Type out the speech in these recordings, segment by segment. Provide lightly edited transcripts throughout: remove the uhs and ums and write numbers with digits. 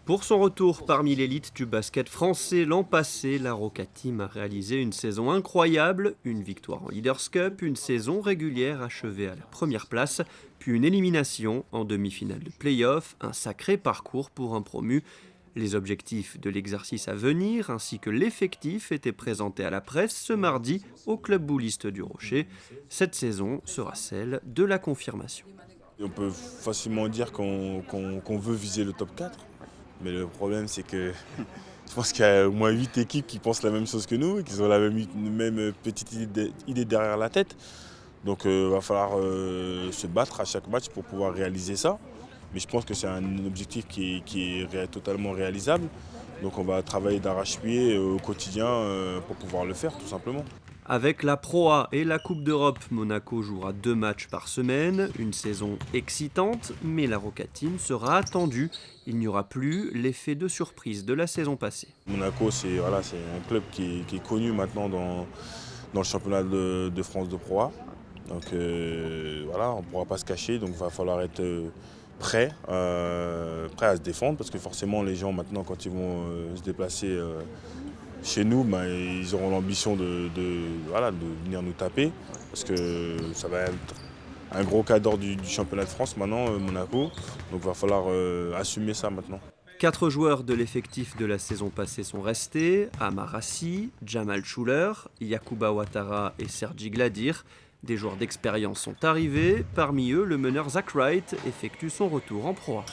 Pour son retour parmi l'élite du basket français l'an passé, la Roca Team a réalisé une saison incroyable, une victoire en Leaders Cup, une saison régulière achevée à la première place, puis une élimination en demi-finale de play-off, un sacré parcours pour un promu. Les objectifs de l'exercice à venir ainsi que l'effectif étaient présentés à la presse ce mardi au club bouliste du Rocher. Cette saison sera celle de la confirmation. On peut facilement dire qu'on veut viser le top 4. Mais le problème, c'est que je pense qu'il y a au moins 8 équipes qui pensent la même chose que nous, qui ont la même petite idée derrière la tête. Donc il va falloir se battre à chaque match pour pouvoir réaliser ça. Mais je pense que c'est un objectif qui est totalement réalisable. Donc on va travailler d'arrache-pied au quotidien pour pouvoir le faire, tout simplement. Avec la Pro A et la Coupe d'Europe, Monaco jouera 2 matchs par semaine, une saison excitante, mais la Roca Team sera attendue. Il n'y aura plus l'effet de surprise de la saison passée. Monaco, c'est un club qui est connu maintenant dans le championnat de France de Pro A. Donc on ne pourra pas se cacher, donc il va falloir être prêt à se défendre, parce que forcément les gens maintenant, quand ils vont se déplacer chez nous, ils auront l'ambition de venir nous taper, parce que ça va être un gros cadre du championnat de France maintenant, Monaco. Donc il va falloir assumer ça maintenant. 4 joueurs de l'effectif de la saison passée sont restés, Amar Assi, Jamal Schuller, Yacouba Ouattara et Sergi Gladir. Des joueurs d'expérience sont arrivés, parmi eux le meneur Zach Wright effectue son retour en Pro A.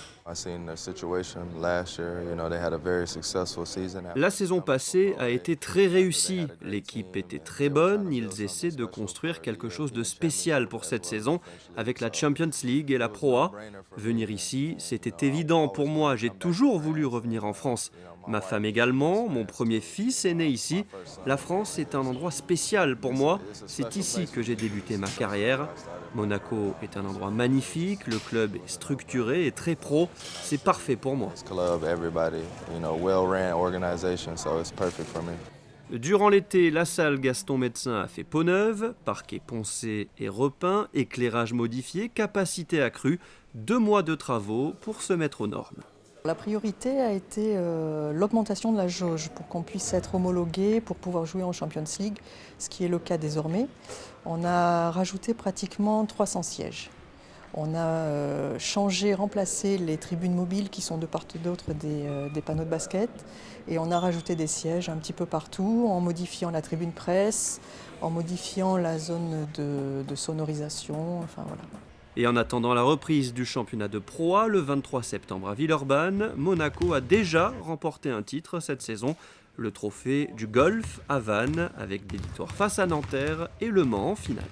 La saison passée a été très réussie, l'équipe était très bonne, ils essaient de construire quelque chose de spécial pour cette saison avec la Champions League et la Pro A. Venir ici, c'était évident pour moi, j'ai toujours voulu revenir en France. Ma femme également, mon premier fils est né ici. La France est un endroit spécial pour moi, c'est ici que j'ai débuté ma carrière. Monaco est un endroit magnifique, le club est structuré et très pro, c'est parfait pour moi. Durant l'été, la salle Gaston Médecin a fait peau neuve, parquet poncé et repeint, éclairage modifié, capacité accrue, 2 mois de travaux pour se mettre aux normes. La priorité a été l'augmentation de la jauge pour qu'on puisse être homologué pour pouvoir jouer en Champions League, ce qui est le cas désormais. On a rajouté pratiquement 300 sièges. On a remplacé les tribunes mobiles qui sont de part et d'autre des panneaux de basket, et on a rajouté des sièges un petit peu partout en modifiant la tribune presse, en modifiant la zone de sonorisation, enfin voilà. Et en attendant la reprise du championnat de Pro A le 23 septembre à Villeurbanne, Monaco a déjà remporté un titre cette saison, le trophée du Golf à Vannes, avec des victoires face à Nanterre et Le Mans en finale.